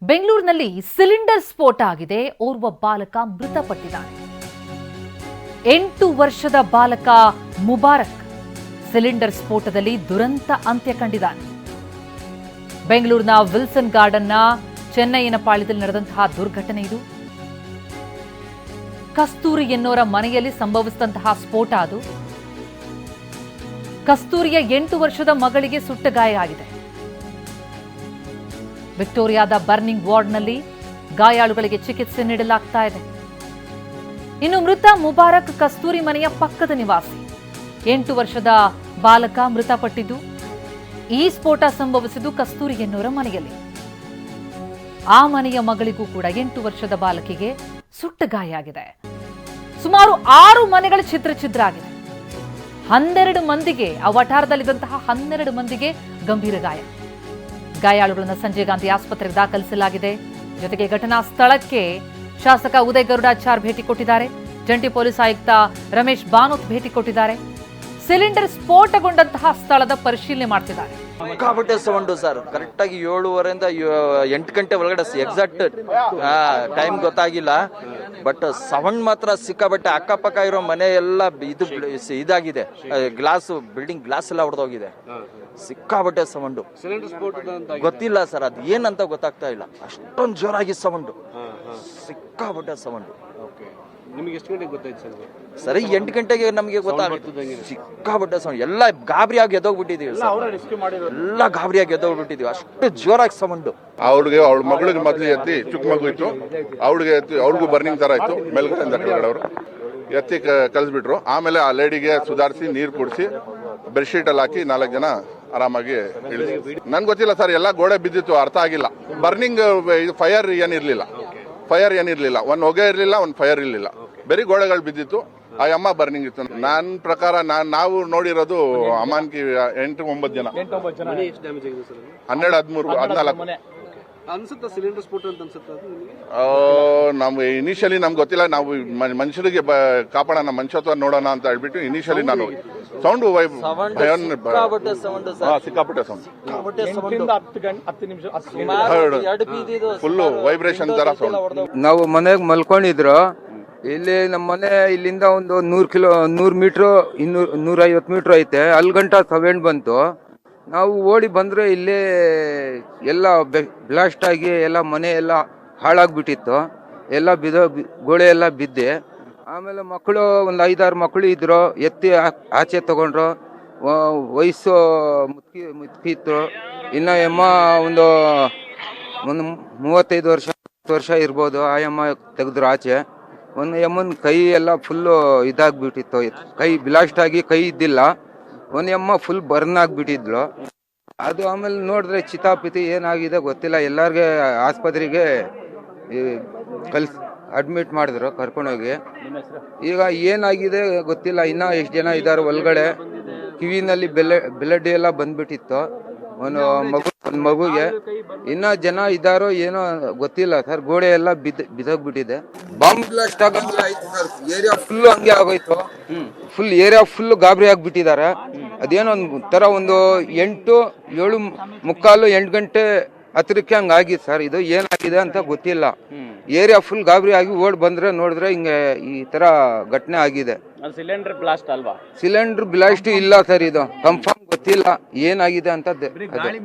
ಬೆಂಗಳೂರಿನಲ್ಲಿ ಸಿಲಿಂಡರ್ ಸ್ಫೋಟ ಆಗಿದೆ. ಓರ್ವ ಬಾಲಕ ಮೃತಪಟ್ಟಿದ್ದಾನೆ. 8 ವರ್ಷದ ಬಾಲಕ ಮುಬಾರಕ್ ಸಿಲಿಂಡರ್ ಸ್ಫೋಟದಲ್ಲಿ ದುರಂತ ಅಂತ್ಯ ಕಂಡಿದ್ದಾನೆ. ಬೆಂಗಳೂರಿನ ವಿಲ್ಸನ್ ಗಾರ್ಡನ್ನ ಚೆನ್ನೈನ ಪಾಳ್ಯದಲ್ಲಿ ನಡೆದಂತಹ ದುರ್ಘಟನೆ ಇದು. ಕಸ್ತೂರಿ ಎನ್ನೋರ ಮನೆಯಲ್ಲಿ ಸಂಭವಿಸಿದಂತಹ ಸ್ಫೋಟ ಅದು. ಕಸ್ತೂರಿಯ 8 ವರ್ಷದ ಮಗಳಿಗೆ ಸುಟ್ಟ ಗಾಯ ಆಗಿದೆ. ವಿಕ್ಟೋರಿಯಾದ ಬರ್ನಿಂಗ್ ವಾರ್ಡ್ನಲ್ಲಿ ಗಾಯಾಳುಗಳಿಗೆ ಚಿಕಿತ್ಸೆ ನೀಡಲಾಗ್ತಾ ಇದೆ. ಇನ್ನು ಮೃತ ಮುಬಾರಕ್ ಕಸ್ತೂರಿ ಮನೆಯ ಪಕ್ಕದ ನಿವಾಸಿ. 8 ವರ್ಷದ ಬಾಲಕ ಮೃತಪಟ್ಟಿದ್ದು, ಈ ಸ್ಫೋಟ ಸಂಭವಿಸಿದ್ದು ಕಸ್ತೂರಿ ಎನ್ನೋರ ಮನೆಯಲ್ಲಿ. ಆ ಮನೆಯ ಮಗಳಿಗೂ ಕೂಡ 8 ವರ್ಷದ ಬಾಲಕಿಗೆ ಸುಟ್ಟ ಗಾಯ ಆಗಿದೆ. ಸುಮಾರು 6 ಮನೆಗಳ ಛಿದ್ರ ಆಗಿದೆ. 12 ಮಂದಿಗೆ, ಆ ವಠಾರದಲ್ಲಿದ್ದಂತಹ 12 ಮಂದಿಗೆ ಗಂಭೀರ ಗಾಯ. ಗಾಯಾಳುಗಳನ್ನು ಸಂಜಯ್ ಗಾಂಧಿ ಆಸ್ಪತ್ರೆಗೆ ದಾಖಲಿಸಲಾಗಿದೆ. ಜೊತೆಗೆ ಘಟನಾ ಸ್ಥಳಕ್ಕೆ ಶಾಸಕ ಉದಯ್ ಗರುಡಾಚಾರ್ ಭೇಟಿ ಕೊಟ್ಟಿದ್ದಾರೆ. ಜಂಟಿ ಪೊಲೀಸ್ ಆಯುಕ್ತ ರಮೇಶ್ ಬಾನೋತ್ ಭೇಟಿ ಕೊಟ್ಟಿದ್ದಾರೆ. ಸಿಲಿಂಡರ್ ಸ್ಫೋಟಗೊಂಡಂತಹ ಸ್ಥಳದ ಪರಿಶೀಲನೆ ಮಾಡ್ತಿದ್ದಾರೆ. ಸಿಕ್ಕಾಪಟ್ಟೆ ಸೌಂಡು ಸರ್. ಕರೆಕ್ಟ್ ಆಗಿ 7:30 8 ಗಂಟೆ ಒಳಗಡೆ ಎಕ್ಸಾಕ್ಟ್ ಟೈಮ್ ಗೊತ್ತಾಗಿಲ್ಲ. ಬಟ್ ಸೌಂಡ್ ಮಾತ್ರ ಸಿಕ್ಕಾಪಟ್ಟೆ. ಅಕ್ಕಪಕ್ಕ ಇರೋ ಮನೆ ಎಲ್ಲ ಇದಾಗಿದೆ. ಗ್ಲಾಸ್, ಬಿಲ್ಡಿಂಗ್ ಗ್ಲಾಸ್ ಎಲ್ಲ ಹೊಡೆದೋಗಿದೆ. ಸಿಕ್ಕಾಪಟ್ಟೆ ಸೌಂಡು. ಗೊತ್ತಿಲ್ಲ ಸರ್, ಅದು ಏನಂತ ಗೊತ್ತಾಗ್ತಾ ಇಲ್ಲ. ಅಷ್ಟೊಂದು ಜೋರಾಗಿ ಸೌಂಡು, ಸಿಕ್ಕಾಪಟ್ಟೆ ಸೌಂಡು. ನಿಮಗೆ ಎಷ್ಟು ಗಂಟೆಗೆ ಗೊತ್ತಾಯ್ತು ಸರ್? ಸರಿ 8 ಗಂಟೆಗೆ ನಮಗೆ ಗೊತ್ತಾಗುತ್ತೆ. ಸಿಕ್ಕಾಪಟ್ಟೆ ಸೌಂಡ್. ಎಲ್ಲ ಗಾಬರಿಯಾಗಿ ಎದ್ದೋಗ್ಬಿಟ್ಟಿದೀವಿ. ಎಲ್ಲ ಗಾಬರಿಯಾಗಿ ಎದ್ದೋಗ್ಬಿಟ್ಟಿದೀವಿ. ಅಷ್ಟು ಜೋರಾಗಿ ಸೌಂಡು. ಅವಳಿಗೆ ಅವಳ ಮಗಳಿಗೆ ಮೊದಲು ಎತ್ತಿ, ಚಿಕ್ಕ ಮಗು ಇತ್ತು, ಅವಳಿಗೆ ಎತ್ತಿ, ಅವ್ರಿಗೂ ಬರ್ನಿಂಗ್ ತರ ಇತ್ತು. ಮೇಲ್ಗಡೆಯಿಂದ ಕೆಳಗಡೆ ಅವರು ಎತ್ತಿ ಕಳಿಸ್ಬಿಟ್ರು. ಆಮೇಲೆ ಆ ಲೇಡಿಗೆ ಸುಧಾರಿಸಿ ನೀರು ಕುಡಿಸಿ ಬೆಡ್ಶೀಟ್ ಅಲ್ಲಿ ಹಾಕಿ 4 ಜನ ಆರಾಮಾಗಿ ಇಳಿಸಿ. ನನ್ಗೆ ಗೊತ್ತಿಲ್ಲ ಸರ್, ಎಲ್ಲ ಗೋಡೆ ಬಿದ್ದಿತ್ತು, ಅರ್ಥ ಆಗಿಲ್ಲ. ಬರ್ನಿಂಗ್ ಫೈರ್ ಏನಿರ್ಲಿಲ್ಲ. ಒಂದು ಹೊಗೆ ಇರ್ಲಿಲ್ಲ, ಒಂದು ಫೈರ್ ಇರ್ಲಿಲ್ಲ. ಬರೀ ಗೋಡೆಗಳು ಬಿದ್ದಿತ್ತು. ಆ ಅಮ್ಮ ಬರ್ನಿಂಗ್ ಇತ್ತು. ನನ್ನ ಪ್ರಕಾರ ನಾವು ನೋಡಿರೋದು ಅಮಾನ್ಕಿ 8-9 ಜನ, 12, 13, 14 ಅನ್ಸುತ್ತಾ ಸಿಲಿಂಡರ್ ಸ್ಫೋಟ ಅಂತ ಅನ್ಸುತ್ತಾ? ನಮ್ಗೆ ಇನಿಷಿಯಲಿ ನಮ್ಗೆ ಗೊತ್ತಿಲ್ಲ. ನಾವು ಮನುಷ್ಯರಿಗೆ ಕಾಪಾಡೋಣ, ಮನುಷ್ಯತ್ವ ನೋಡೋಣ ಅಂತ ಹೇಳ್ಬಿಟ್ಟು ಇನಿಷಿಯಲಿ ನಾನು ಸೌಂಡ್ ಸಿಕ್ಕಾಪಟ್ಟೆ ಸೌಂಡ್, ಫುಲ್ ವೈಬ್ರೇಷನ್ ತರ ಸೌಂಡ್. ನಾವು ಮನೆಗೆ ಮಲ್ಕೊಂಡಿದ್ರು. ಇಲ್ಲಿ ನಮ್ಮ ಮನೆ ಇಲ್ಲಿಂದ ಒಂದು 100 ಮೀಟ್ರು, 150 ಮೀಟ್ರ್ ಐತೆ. ಅಲ್ಲಿ ಗಂಟ ಸೌಂಡ್ ಬಂತು. ನಾವು ಓಡಿ ಬಂದ್ರೆ ಇಲ್ಲಿ ಎಲ್ಲ ಬ್ಲಾಸ್ಟ್ ಆಗಿ ಎಲ್ಲ ಮನೆ ಎಲ್ಲ ಹಾಳಾಗ್ಬಿಟ್ಟಿತ್ತು. ಎಲ್ಲ ಗೋಡೆ ಎಲ್ಲ ಬಿದ್ದೆ. ಆಮೇಲೆ ಮಕ್ಕಳು ಒಂದು 5-6 ಮಕ್ಕಳು ಇದ್ರು. ಎತ್ತಿ ಆಚೆ ತಗೊಂಡ್ರು. ವಯಸ್ಸು ಮುದುಕಿ ಇತ್ತು. ಇನ್ನು ಅಮ್ಮ ಒಂದು 35 ವರ್ಷ ಇರ್ಬೋದು. ಆ ಅಮ್ಮ ತೆಗೆದ್ರು ಆಚೆ. ಒಂದು ಅಮ್ಮನ ಕೈ ಎಲ್ಲ ಫುಲ್ಲು ಇದಾಗ್ಬಿಟ್ಟಿತ್ತು. ಕೈ ಬ್ಲಾಸ್ಟ್ ಆಗಿ ಕೈ ಇದ್ದಿಲ್ಲ. ಒಂದು ಅಮ್ಮ ಫುಲ್ ಬರ್ನ್ ಆಗ್ಬಿಟ್ಟಿದ್ಲು. ಅದು ಆಮೇಲೆ ನೋಡಿದ್ರೆ ಚಿತಾಪಿತಿ ಏನಾಗಿದೆ ಗೊತ್ತಿಲ್ಲ. ಎಲ್ಲರಿಗೆ ಆಸ್ಪತ್ರೆಗೆ ಅಡ್ಮಿಟ್ ಮಾಡಿದ್ರು, ಕರ್ಕೊಂಡೋಗಿ. ಈಗ ಏನಾಗಿದೆ ಗೊತ್ತಿಲ್ಲ. ಇನ್ನ ಎಷ್ಟು ಜನ ಇದ್ದಾರೆ ಒಳಗಡೆ. ಕಿವಿನಲ್ಲಿ ಬ್ಲಡ್ ಎಲ್ಲ ಬಂದ್ಬಿಟ್ಟಿತ್ತು ಒಂದು ಮಗುಗೆ. ಇನ್ನ ಜನ ಇದ್ದಾರೋ ಏನೋ ಗೊತ್ತಿಲ್ಲ ಸರ್. ಗೋಡೆ ಎಲ್ಲ ಬಿದ್ದೋಗ್ಬಿಟ್ಟಿದೆ. ಬಾಂಬ್ ಬ್ಲಾಸ್ಟ್ ಆಗಂಗೆ ಆಯ್ತು ಸರ್. ಏರಿಯಾ ಫುಲ್ ಹಂಗೆ ಆಗೋಯ್ತು. ಫುಲ್ ಏರಿಯಾ ಫುಲ್ ಗಾಬರಿ ಆಗ್ಬಿಟ್ಟಿದ್ದಾರೆ. ಅದೇನೋ ತರ ಒಂದು 7:45, 8 ಗಂಟೆ ಹತ್ರಕ್ಕೆ ಹಂಗಾಗಿದೆ ಸರ್. ಇದು ಏನಾಗಿದೆ ಅಂತ ಗೊತ್ತಿಲ್ಲ. ಏರಿಯಾ ಫುಲ್ ಗಾಬರಿ ಆಗಿ ಓಡ್ ಬಂದ್ರೆ ನೋಡಿದ್ರೆ ಹಿಂಗೆ ಈ ತರ ಘಟನೆ ಆಗಿದೆ. ಸಿಲಿಂಡರ್ ಬ್ಲಾಸ್ಟ್ ಅಲ್ವಾ? ಸಿಲಿಂಡರ್ ಬ್ಲಾಸ್ಟ್ ಇಲ್ಲ ಸರ್. ಇದು ಕನ್ಫರ್ಮ್ ಗೊತ್ತಿಲ್ಲ ಏನಾಗಿದೆ ಅಂತ.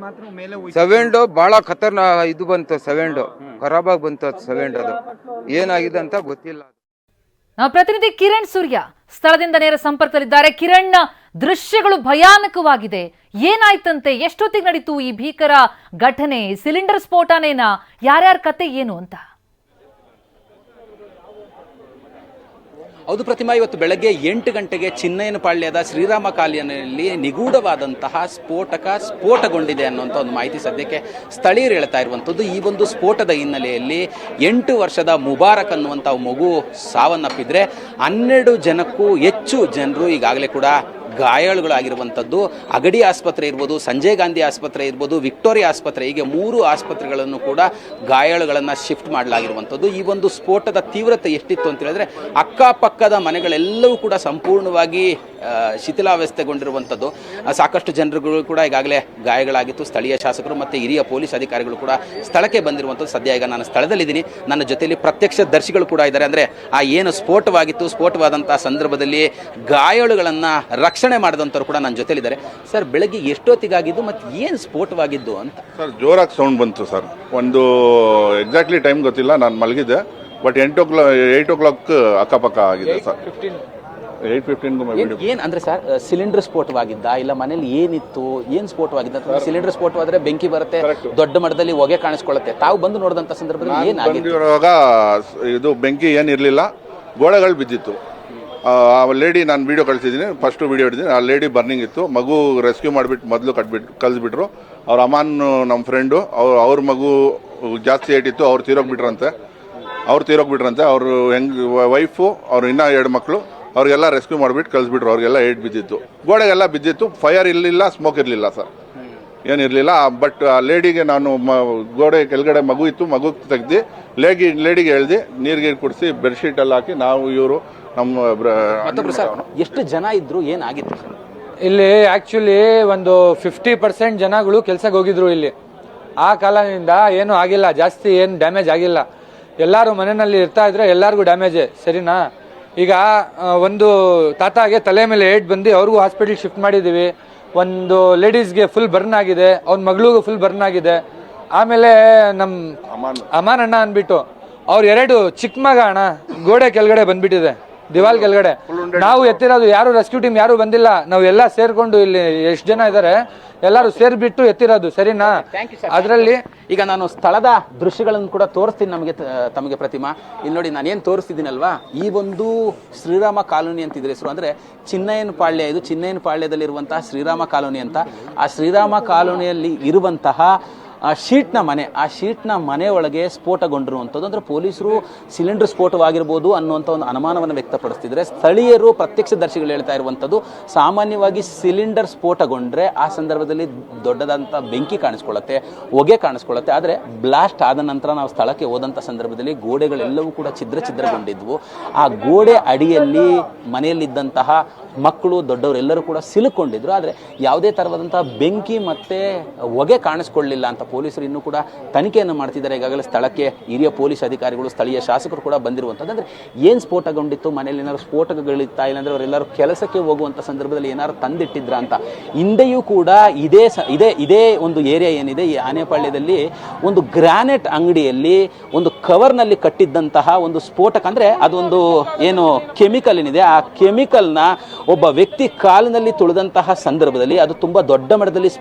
ಸೌಂಡ್ ಬಹಳ ಖತರ್ನಾ ಇದು ಬಂತು. ಸೌಂಡ್ ಖರಾಬ್ ಆಗಿ ಬಂತು. ಸೌಂಡ್ ಅದು ಏನಾಗಿದೆ ಅಂತ ಗೊತ್ತಿಲ್ಲ. ನಮ್ಮ ಪ್ರತಿನಿಧಿ ಕಿರಣ್ ಸೂರ್ಯ ಸ್ಥಳದಿಂದ ನೇರ ಸಂಪರ್ಕದಲ್ಲಿದ್ದಾರೆ. ಕಿರಣ್, ದೃಶ್ಯಗಳು ಭಯಾನಕವಾಗಿದೆ. ಏನಾಯ್ತಂತೆ? ಎಷ್ಟೊತ್ತಿಗೆ ನಡೀತು ಈ ಭೀಕರ ಘಟನೆ? ಸಿಲಿಂಡರ್ ಸ್ಫೋಟನೇನಾ? ಯಾರ್ಯಾರ ಕತೆ ಏನು ಅಂತ? ಹೌದು ಪ್ರತಿಮಾ, ಇವತ್ತು ಬೆಳಗ್ಗೆ 8 ಗಂಟೆಗೆ ಚಿನ್ನಯ್ಯನಪಾಳ್ಯದ ಶ್ರೀರಾಮ ಕಾಲೋನಿಯಲ್ಲಿ ನಿಗೂಢವಾದಂತಹ ಸ್ಫೋಟಗೊಂಡಿದೆ ಅನ್ನುವಂಥ ಒಂದು ಮಾಹಿತಿ ಸದ್ಯಕ್ಕೆ ಸ್ಥಳೀಯರು ಹೇಳ್ತಾ ಇರುವಂಥದ್ದು. ಈ ಒಂದು ಸ್ಫೋಟದ ಹಿನ್ನೆಲೆಯಲ್ಲಿ 8 ವರ್ಷದ ಮುಬಾರಕ್ ಅನ್ನುವಂಥ ಮಗು ಸಾವನ್ನಪ್ಪಿದ್ರೆ 12 ಜನಕ್ಕೂ ಹೆಚ್ಚು ಜನರು ಈಗಾಗಲೇ ಕೂಡ ಗಾಯಾಳುಗಳಾಗಿರುವಂಥದ್ದು. ಅಗಡಿ ಆಸ್ಪತ್ರೆ ಇರ್ಬೋದು, ಸಂಜಯ್ ಗಾಂಧಿ ಆಸ್ಪತ್ರೆ ಇರ್ಬೋದು, ವಿಕ್ಟೋರಿಯಾ ಆಸ್ಪತ್ರೆ, ಹೀಗೆ 3 ಆಸ್ಪತ್ರೆಗಳನ್ನು ಕೂಡ ಗಾಯಾಳುಗಳನ್ನು ಶಿಫ್ಟ್ ಮಾಡಲಾಗಿರುವಂಥದ್ದು. ಈ ಒಂದು ಸ್ಫೋಟದ ತೀವ್ರತೆ ಎಷ್ಟಿತ್ತು ಅಂತ ಹೇಳಿದ್ರೆ ಅಕ್ಕಪಕ್ಕದ ಮನೆಗಳೆಲ್ಲವೂ ಕೂಡ ಸಂಪೂರ್ಣವಾಗಿ ಶಿಥಿಲಾವಸ್ಥೆಗೊಂಡಿರುವಂಥದ್ದು. ಸಾಕಷ್ಟು ಜನರುಗಳು ಕೂಡ ಈಗಾಗಲೇ ಗಾಯಗಳಾಗಿತ್ತು. ಸ್ಥಳೀಯ ಶಾಸಕರು ಮತ್ತು ಹಿರಿಯ ಪೊಲೀಸ್ ಅಧಿಕಾರಿಗಳು ಕೂಡ ಸ್ಥಳಕ್ಕೆ ಬಂದಿರುವಂಥದ್ದು. ಸದ್ಯ ಈಗ ನಾನು ಸ್ಥಳದಲ್ಲಿದ್ದೀನಿ. ನನ್ನ ಜೊತೆಯಲ್ಲಿ ಪ್ರತ್ಯಕ್ಷ ದರ್ಶಿಗಳು ಕೂಡ ಇದ್ದಾರೆ. ಅಂದರೆ ಆ ಏನು ಸ್ಫೋಟವಾಗಿತ್ತು, ಸ್ಫೋಟವಾದಂಥ ಸಂದರ್ಭದಲ್ಲಿ ಗಾಯಾಳುಗಳನ್ನು ರಕ್ಷಣೆ ಮಾಡಿದಂಥವ್ರು ಕೂಡ ನನ್ನ ಜೊತೆಲಿದ್ದಾರೆ. ಸರ್, ಬೆಳಗ್ಗೆ ಎಷ್ಟೊತ್ತಿಗಾಗಿದ್ದು ಮತ್ತು ಏನು ಸ್ಫೋಟವಾಗಿದ್ದು ಅಂತ? ಸರ್, ಜೋರಾಗಿ ಸೌಂಡ್ ಬಂತು ಸರ್. ಒಂದು ಎಕ್ಸಾಕ್ಟ್ಲಿ ಟೈಮ್ ಗೊತ್ತಿಲ್ಲ, ನಾನು ಮಲಗಿದ್ದೆ. ಬಟ್ 8 o'clock ಅಕ್ಕಪಕ್ಕ ಆಗಿದೆ ಸರ್. 8:15 ಏನು ಅಂದರೆ ಸರ್, ಸಿಲಿಂಡರ್ ಸ್ಫೋಟವಾಗಿದ್ದ ಇಲ್ಲ ಮನೇಲಿ ಏನಿತ್ತು, ಏನು ಸ್ಫೋಟವಾಗಿದ್ದ? ಸಿಲಿಂಡರ್ ಸ್ಫೋಟವಾದರೆ ಬೆಂಕಿ ಬರುತ್ತೆ, ದೊಡ್ಡ ಮಟ್ಟದಲ್ಲಿ ಹೊಗೆ ಕಾಣಿಸ್ಕೊಳ್ಳುತ್ತೆ. ತಾವು ಬಂದು ನೋಡಿದಂಥ ಸಂದರ್ಭದಲ್ಲಿ ಏನಾಗಿತ್ತು? ಬಂದಿರುವಾಗ ಇದು ಬೆಂಕಿ ಏನಿರಲಿಲ್ಲ, ಗೋಡೆಗಳು ಬಿದ್ದಿತ್ತು. ಆ ಲೇಡಿ, ನಾನು ವಿಡಿಯೋ ಕಳಿಸಿದ್ದೀನಿ, ಫಸ್ಟು ವಿಡಿಯೋ ಹಿಡಿದ್ದೀನಿ. ಆ ಲೇಡಿ ಬರ್ನಿಂಗ್ ಇತ್ತು. ಮಗು ರೆಸ್ಕ್ಯೂ ಮಾಡಿಬಿಟ್ಟು ಮೊದಲು ಕಳಿಸ್ಬಿಟ್ರು. ಅವ್ರ ಅಮಾನ್ ನಮ್ಮ ಫ್ರೆಂಡು, ಅವ್ರ ಮಗು ಜಾಸ್ತಿ ಏಟಿತ್ತು, ಅವ್ರು ತೀರೋಗ್ಬಿಟ್ರಂತೆ. ಅವರು ವೈಫು, ಅವ್ರು ಇನ್ನೂ 2 ಮಕ್ಕಳು, ಅವ್ರಿಗೆಲ್ಲ ರೆಸ್ಕ್ಯೂ ಮಾಡಿಬಿಟ್ಟು ಕಳಿಸ್ಬಿಟ್ರು. ಅವ್ರಿಗೆಲ್ಲ ಏಟ್ ಬಿದ್ದಿತ್ತು, ಗೋಡೆಗೆಲ್ಲ ಬಿದ್ದಿತ್ತು. ಫೈರ್ ಇರಲಿಲ್ಲ, ಸ್ಮೋಕ್ ಇರಲಿಲ್ಲ ಸರ್, ಏನಿರಲಿಲ್ಲ. ಬಟ್ ಆ ಲೇಡಿಗೆ ನಾನು ಗೋಡೆ ಕೆಳಗಡೆ ಮಗು ಇತ್ತು, ಮಗು ತೆಗ್ದು ಲೇಡಿಗೆ ಹೇಳ್ದು ನೀರಿಗೆ ಕುಡಿಸಿ ಬೆಡ್ಶೀಟಲ್ಲಿ ಹಾಕಿ ನಾವು ಇವರು ನಮ್ಮ ಸರ್, ಎಷ್ಟು ಜನ ಇದ್ರು, ಏನಾಗಿತ್ತು? ಇಲ್ಲಿ ಆಕ್ಚುಲಿ ಒಂದು 50% ಜನಗಳು ಕೆಲ್ಸಕ್ಕೆ ಹೋಗಿದ್ರು. ಇಲ್ಲಿ ಆ ಕಾಲದಿಂದ ಏನು ಆಗಿಲ್ಲ, ಜಾಸ್ತಿ ಏನು ಡ್ಯಾಮೇಜ್ ಆಗಿಲ್ಲ. ಎಲ್ಲರೂ ಮನೆಯಲ್ಲಿ ಇರ್ತಾ ಇದ್ರೆ ಎಲ್ಲರಿಗೂ ಡ್ಯಾಮೇಜೇ, ಸರಿನಾ? ಈಗ ಒಂದು ತಾತಾಗೆ ತಲೆ ಮೇಲೆ ಏಟ್ ಬಂದು ಅವ್ರಿಗೂ ಹಾಸ್ಪಿಟಲ್ ಶಿಫ್ಟ್ ಮಾಡಿದ್ದೀವಿ. ಒಂದು ಲೇಡೀಸ್ಗೆ ಫುಲ್ ಬರ್ನ್ ಆಗಿದೆ, ಅವ್ನ ಮಗಳಿಗೂ ಫುಲ್ ಬರ್ನ್ ಆಗಿದೆ. ಆಮೇಲೆ ನಮ್ಮ ಅಮಾನ್ ಅಣ್ಣ ಅಂದ್ಬಿಟ್ಟು ಅವ್ರು 2 ಚಿಕ್ಕ ಮಗ ಅಣ್ಣ ಗೋಡೆ ಕೆಳಗಡೆ ಬಂದ್ಬಿಟ್ಟಿದೆ, ದಿವಾಲ್ ಕೆಳಗಡೆ. ನಾವು ಎತ್ತಿರೋದು, ಯಾರು ರೆಸ್ಕ್ಯೂ ಟೀಮ್ ಯಾರು ಬಂದಿಲ್ಲ. ನಾವು ಎಲ್ಲ ಸೇರ್ಕೊಂಡು, ಇಲ್ಲಿ ಎಷ್ಟು ಜನ ಇದ್ದಾರೆ ಎಲ್ಲರೂ ಸೇರ್ಬಿಟ್ಟು ಎತ್ತಿರೋದು, ಸರಿನಾ? ಅದರಲ್ಲಿ ಈಗ ನಾನು ಸ್ಥಳದ ದೃಶ್ಯಗಳನ್ನು ಕೂಡ ತೋರಿಸ್ತೀನಿ ತಮಗೆ ಪ್ರತಿಮಾ. ಇಲ್ಲಿ ನೋಡಿ, ನಾನೇನು ತೋರಿಸ್ತಿದ್ದೀನಲ್ವಾ, ಈ ಒಂದು ಶ್ರೀರಾಮ ಕಾಲೋನಿ ಅಂತಿದ್ರೆ ಹೆಸರು. ಅಂದರೆ ಚಿನ್ನಯ್ಯನ ಪಾಳ್ಯ, ಇದು ಚಿನ್ನಯ್ಯನ ಪಾಳ್ಯದಲ್ಲಿರುವಂತಹ ಶ್ರೀರಾಮ ಕಾಲೋನಿ ಅಂತ. ಆ ಶ್ರೀರಾಮ ಕಾಲೋನಿಯಲ್ಲಿ ಇರುವಂತಹ ಶೀಟ್ನ ಮನೆ, ಆ ಶೀಟ್ನ ಮನೆ ಒಳಗೆ ಸ್ಫೋಟಗೊಂಡಿರುವಂಥದ್ದು. ಅಂದರೆ ಪೊಲೀಸರು ಸಿಲಿಂಡರ್ ಸ್ಫೋಟವಾಗಿರ್ಬೋದು ಅನ್ನುವಂಥ ಒಂದು ಅನುಮಾನವನ್ನು ವ್ಯಕ್ತಪಡಿಸ್ತಿದ್ರೆ, ಸ್ಥಳೀಯರು ಪ್ರತ್ಯಕ್ಷದರ್ಶಿಗಳು ಹೇಳ್ತಾ ಇರುವಂಥದ್ದು ಸಾಮಾನ್ಯವಾಗಿ ಸಿಲಿಂಡರ್ ಸ್ಫೋಟಗೊಂಡ್ರೆ ಆ ಸಂದರ್ಭದಲ್ಲಿ ದೊಡ್ಡದಾದಂಥ ಬೆಂಕಿ ಕಾಣಿಸ್ಕೊಳ್ಳುತ್ತೆ, ಹೊಗೆ ಕಾಣಿಸ್ಕೊಳ್ಳುತ್ತೆ. ಆದರೆ ಬ್ಲಾಸ್ಟ್ ಆದ ನಂತರ ನಾವು ಸ್ಥಳಕ್ಕೆ ಹೋದಂಥ ಸಂದರ್ಭದಲ್ಲಿ ಗೋಡೆಗಳೆಲ್ಲವೂ ಕೂಡ ಛಿದ್ರಗೊಂಡಿದ್ವು. ಆ ಗೋಡೆ ಅಡಿಯಲ್ಲಿ ಮನೆಯಲ್ಲಿದ್ದಂತಹ ಮಕ್ಕಳು, ದೊಡ್ಡವರೆಲ್ಲರೂ ಕೂಡ ಸಿಲುಕೊಂಡಿದ್ರು. ಆದರೆ ಯಾವುದೇ ಥರವಾದಂಥ ಬೆಂಕಿ ಮತ್ತು ಹೊಗೆ ಕಾಣಿಸ್ಕೊಳ್ಳಿಲ್ಲ ಅಂತ ಪೊಲೀಸರು ಇನ್ನೂ ಕೂಡ ತನಿಖೆಯನ್ನು ಮಾಡ್ತಿದ್ದಾರೆ. ಈಗಾಗಲೇ ಸ್ಥಳಕ್ಕೆ ಹಿರಿಯ ಪೊಲೀಸ್ ಅಧಿಕಾರಿಗಳು, ಸ್ಥಳೀಯ ಶಾಸಕರು ಕೂಡ ಬಂದಿರುವಂಥದ್ದು. ಅಂದರೆ ಏನು ಸ್ಫೋಟಗೊಂಡಿತ್ತು, ಮನೆಯಲ್ಲಿ ಏನಾದ್ರು ಸ್ಫೋಟಗಳಿತ್ತಾ, ಇಲ್ಲಾಂದರೆ ಅವರೆಲ್ಲರೂ ಕೆಲಸಕ್ಕೆ ಹೋಗುವಂಥ ಸಂದರ್ಭದಲ್ಲಿ ಏನಾದ್ರು ತಂದಿಟ್ಟಿದ್ರ ಅಂತ. ಹಿಂದೆಯೂ ಕೂಡ ಇದೇ ಒಂದು ಏರಿಯಾ ಏನಿದೆ, ಈ ಆನೆಪಾಳ್ಯದಲ್ಲಿ ಒಂದು ಗ್ರಾನೈಟ್ ಅಂಗಡಿಯಲ್ಲಿ ಒಂದು ಕವರ್ನಲ್ಲಿ ಕಟ್ಟಿದ್ದಂತಹ ಒಂದು ಸ್ಫೋಟಕ, ಅಂದರೆ ಅದೊಂದು ಏನು ಕೆಮಿಕಲ್ ಏನಿದೆ, ಆ ಕೆಮಿಕಲ್ನ ಒಬ್ಬ ವ್ಯಕ್ತಿ ಕಾಲಿನಲ್ಲಿ ತುಳಿದಂತಹ ಸಂದರ್ಭದಲ್ಲಿ ಅದು ತುಂಬ ದೊಡ್ಡ ಮಟ್ಟದಲ್ಲಿ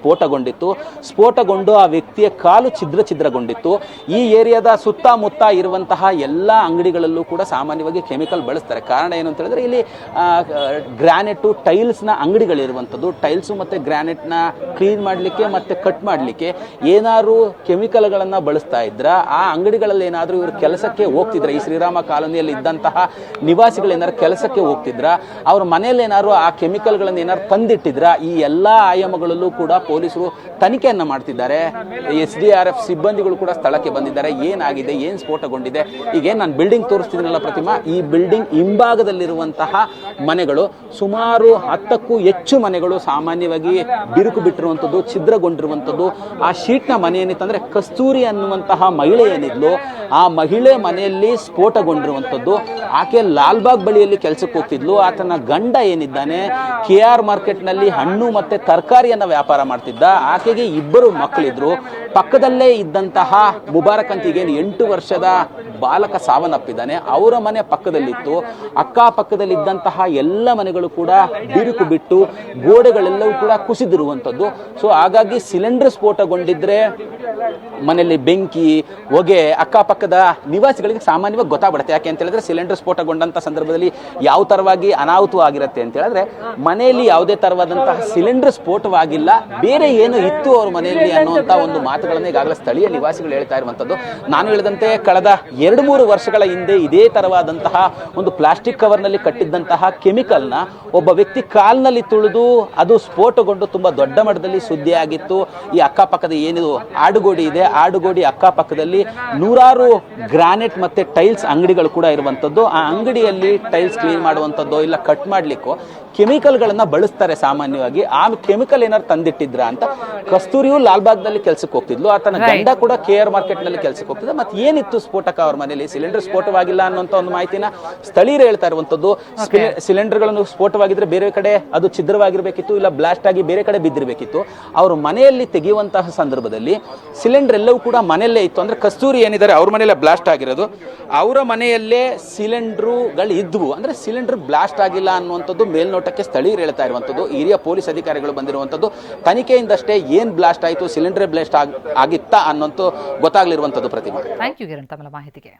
ಸ್ಫೋಟಗೊಂಡು ಆ ವ್ಯಕ್ತಿಯ ಕಾಲು ಛಿದ್ರಗೊಂಡಿತ್ತು. ಈ ಏರಿಯಾದ ಸುತ್ತಮುತ್ತ ಇರುವಂತಹ ಎಲ್ಲ ಅಂಗಡಿಗಳಲ್ಲೂ ಕೂಡ ಸಾಮಾನ್ಯವಾಗಿ ಕೆಮಿಕಲ್ ಬಳಸ್ತಾರೆ. ಕಾರಣ ಏನು ಅಂತ ಹೇಳಿದ್ರೆ, ಇಲ್ಲಿ ಗ್ರಾನೈಟು, ಟೈಲ್ಸ್ನ ಅಂಗಡಿಗಳಿರುವಂಥದ್ದು. ಟೈಲ್ಸು ಮತ್ತು ಗ್ರಾನೈಟ್ನ ಕ್ಲೀನ್ ಮಾಡಲಿಕ್ಕೆ ಮತ್ತು ಕಟ್ ಮಾಡಲಿಕ್ಕೆ ಏನಾದ್ರು ಕೆಮಿಕಲ್ಗಳನ್ನು ಬಳಸ್ತಾ ಇದ್ರ, ಆ ಅಂಗಡಿಗಳಲ್ಲಿ ಏನಾದರೂ ಇವರು ಕೆಲಸಕ್ಕೆ ಹೋಗ್ತಿದ್ರ, ಈ ಶ್ರೀರಾಮ ಕಾಲೋನಿಯಲ್ಲಿ ಇದ್ದಂತಹ ನಿವಾಸಿಗಳು ಏನಾದ್ರು ಕೆಲಸಕ್ಕೆ ಹೋಗ್ತಿದ್ರ, ಅವ್ರ ಮನೆಯಲ್ಲಿ ಏನಾದ್ರು ಆ ಕೆಮಿಕಲ್ಗಳನ್ನು ಏನಾದ್ರು ತಂದಿಟ್ಟಿದ್ರ, ಈ ಎಲ್ಲ ಆಯಾಮಗಳಲ್ಲೂ ಕೂಡ ಪೊಲೀಸರು ತನಿಖೆಯನ್ನು ಮಾಡ್ತಿದ್ದಾರೆ. SDRF ಸಿಬ್ಬಂದಿಗಳು ಕೂಡ ಸ್ಥಳಕ್ಕೆ ಬಂದಿದ್ದಾರೆ. ಏನಾಗಿದೆ, ಏನು ಸ್ಫೋಟಗೊಂಡಿದೆ, ಈಗೇನು ನಾನು ಬಿಲ್ಡಿಂಗ್ ತೋರಿಸ್ತಿದ್ದೀನಲ್ಲ ಪ್ರತಿಮಾ, ಈ ಬಿಲ್ಡಿಂಗ್ ಹಿಂಭಾಗದಲ್ಲಿರುವಂತಹ ಮನೆಗಳು, ಸುಮಾರು 10ಕ್ಕೂ ಹೆಚ್ಚು ಮನೆಗಳು ಸಾಮಾನ್ಯವಾಗಿ ಬಿರುಕು ಬಿಟ್ಟಿರುವಂಥದ್ದು, ಛಿದ್ರಗೊಂಡಿರುವಂಥದ್ದು. ಆ ಶೀಟ್ನ ಮನೆ ಏನಿತ್ತಂದ್ರೆ, ಕಸ್ತೂರಿ ಅನ್ನುವಂತಹ ಮಹಿಳೆ ಏನಿದ್ಲು, ಆ ಮಹಿಳೆ ಮನೆಯಲ್ಲಿ ಸ್ಫೋಟಗೊಂಡಿರುವಂಥದ್ದು. ಆಕೆ ಲಾಲ್ಬಾಗ್ ಬಳಿಯಲ್ಲಿ ಕೆಲಸಕ್ಕೆ ಹೋಗ್ತಿದ್ಲು. ಆತನ ಗಂಡ ಏನಿದ್ದಾನೆ, KR ಮಾರ್ಕೆಟ್ನಲ್ಲಿ ಹಣ್ಣು ಮತ್ತೆ ತರಕಾರಿಯನ್ನ ವ್ಯಾಪಾರ ಮಾಡ್ತಿದ್ದ. ಆಕೆಗೆ 2 ಮಕ್ಕಳಿದ್ರು. ಪಕ್ಕದಲ್ಲೇ ಇದ್ದಂತಹ ಮುಬಾರಕ್ ಅಂತ, ಈಗೇನು 8 ವರ್ಷದ ಬಾಲಕ ಸಾವನ್ನಪ್ಪಿದ್ದಾನೆ, ಅವರ ಮನೆ ಪಕ್ಕದಲ್ಲಿತ್ತು. ಅಕ್ಕಪಕ್ಕದಲ್ಲಿದ್ದಂತಹ ಎಲ್ಲ ಮನೆಗಳು ಕೂಡ ಬಿರುಕು ಬಿಟ್ಟು ಗೋಡೆಗಳೆಲ್ಲವೂ ಕೂಡ ಕುಸಿದಿರುವಂಥದ್ದು. ಸೊ ಹಾಗಾಗಿ ಸಿಲಿಂಡರ್ ಸ್ಫೋಟಗೊಂಡಿದ್ರೆ ಮನೆಯಲ್ಲಿ ಬೆಂಕಿ, ಹೊಗೆ ಅಕ್ಕಪಕ್ಕದ ನಿವಾಸಿಗಳಿಗೆ ಸಾಮಾನ್ಯವಾಗಿ ಗೊತ್ತಾಗ್ಬಿಡುತ್ತೆ. ಯಾಕೆ ಅಂತ ಹೇಳಿದ್ರೆ, ಸಿಲಿಂಡರ್ ಸ್ಫೋಟಗೊಂಡಂಥ ಸಂದರ್ಭದಲ್ಲಿ ಯಾವ ಥರವಾಗಿ ಅನಾಹುತವಾಗಿರುತ್ತೆ ಅಂತ ಹೇಳಿದ್ರೆ, ಮನೆಯಲ್ಲಿ ಯಾವುದೇ ಥರವಾದಂತಹ ಸಿಲಿಂಡರ್ ಸ್ಫೋಟವಾಗಿಲ್ಲ, ಬೇರೆ ಏನು ಇತ್ತು ಅವ್ರ ಮನೆಯಲ್ಲಿ ಅನ್ನುವಂಥ ಒಂದು ಮಾತುಗಳನ್ನು ಈಗಾಗಲೇ ಸ್ಥಳೀಯ ನಿವಾಸಿಗಳು ಹೇಳ್ತಾ ಇರುವಂಥದ್ದು. ನಾನು ಹೇಳಿದಂತೆ ಕಳೆದ 2-3 ವರ್ಷಗಳ ಹಿಂದೆ ಇದೇ ತರವಾದಂತಹ ಒಂದು ಪ್ಲಾಸ್ಟಿಕ್ ಕವರ್ನಲ್ಲಿ ಕಟ್ಟಿದ್ದಂತಹ ಕೆಮಿಕಲ್ನ ಒಬ್ಬ ವ್ಯಕ್ತಿ ಕಾಲ್ನಲ್ಲಿ ತುಳಿದು ಅದು ಸ್ಫೋಟಗೊಂಡು ತುಂಬಾ ದೊಡ್ಡ ಮಟ್ಟದಲ್ಲಿ ಸುದ್ದಿ ಆಗಿತ್ತು. ಈ ಅಕ್ಕಪಕ್ಕದ ಏನಿದು ಆಡುಗೋಡಿ ಇದೆ, ಆಡುಗೋಡಿ ಅಕ್ಕಪಕ್ಕದಲ್ಲಿ ನೂರಾರು ಗ್ರಾನೈಟ್ ಮತ್ತೆ ಟೈಲ್ಸ್ ಅಂಗಡಿಗಳು ಕೂಡ ಇರುವಂತದ್ದು. ಆ ಅಂಗಡಿಯಲ್ಲಿ ಟೈಲ್ಸ್ ಕ್ಲೀನ್ ಮಾಡುವಂಥದ್ದು ಇಲ್ಲ ಕಟ್ ಮಾಡ್ಲಿಕ್ಕೂ ಕೆಮಿಕಲ್ಗಳನ್ನ ಬಳಸ್ತಾರೆ ಸಾಮಾನ್ಯವಾಗಿ. ಆ ಕೆಮಿಕಲ್ ಏನಾದ್ರು ತಂದಿಟ್ಟಿದ್ರ ಅಂತ ಕಸ್ತೂರಿಯು ಲಾಲ್ಬಾಗ್ನಲ್ಲಿ ಕೆಲ್ಸಕ್ಕೆ ಹೋಗ್ತಿದ್ಲು, ಆತನ ಗಂಡ ಕೂಡ KR ಮಾರ್ಕೆಟ್ ನಲ್ಲಿ ಕೆಲ್ಸಕ್ಕೆ ಹೋಗ್ತಿದ್ದ. ಮತ್ತೆ ಏನಿತ್ತು ಸ್ಫೋಟಕ ಅವ್ರ ಮನೆಯಲ್ಲಿ? ಸಿಲಿಂಡರ್ ಸ್ಫೋಟವಾಗಿಲ್ಲ ಅನ್ನುವಂತ ಒಂದು ಮಾಹಿತಿನ ಸ್ಥಳೀಯರು ಹೇಳ್ತಾ ಇರುವಂತದ್ದು. ಸಿಲಿಂಡರ್ಗಳನ್ನು ಸ್ಫೋಟವಾಗಿದ್ರೆ ಬೇರೆ ಕಡೆ ಅದು ಛಿದ್ರವಾಗಿರ್ಬೇಕಿತ್ತು, ಇಲ್ಲ ಬ್ಲಾಸ್ಟ್ ಆಗಿ ಬೇರೆ ಕಡೆ ಬಿದ್ದಿರ್ಬೇಕಿತ್ತು. ಅವರು ಮನೆಯಲ್ಲಿ ತೆಗೆಯುವಂತಹ ಸಂದರ್ಭದಲ್ಲಿ ಸಿಲಿಂಡರ್ ಎಲ್ಲವೂ ಕೂಡ ಮನೆಯಲ್ಲೇ ಇತ್ತು. ಅಂದ್ರೆ ಕಸ್ತೂರಿ ಏನಿದ್ದಾರೆ ಅವ್ರ ಮನೆಯಲ್ಲೇ ಬ್ಲಾಸ್ಟ್ ಆಗಿರೋದು, ಅವರ ಮನೆಯಲ್ಲೇ ಸಿಲಿಂಡರ್ಗಳು ಇದ್ವು. ಅಂದ್ರೆ ಸಿಲಿಂಡರ್ ಬ್ಲಾಸ್ಟ್ ಆಗಿಲ್ಲ ಅನ್ನುವಂಥದ್ದು ಮೇಲ್ನೋಟಕ್ಕೆ ಸ್ಥಳೀಯರು ಹೇಳ್ತಾ ಇರುವಂತದ್ದು. ಹಿರಿಯ ಪೊಲೀಸ್ ಅಧಿಕಾರಿಗಳು ಬಂದಿರುವಂತದ್ದು. ತನಿಖೆಯಿಂದಷ್ಟೇ ಏನ್ ಬ್ಲಾಸ್ಟ್ ಆಯಿತು, ಸಿಲಿಂಡರ್ ಬ್ಲಾಸ್ಟ್ ಆಗಿತ್ತಾ ಅನ್ನೋಂಥ ಗೊತ್ತಾಗ್ಲಿರುವಂತದ್ದು. ಪ್ರತಿಮಾ, ಥ್ಯಾಂಕ್ ಯು ಕಿರಣ್ ತಮ್ಮ ಮಾಹಿತಿಗೆ.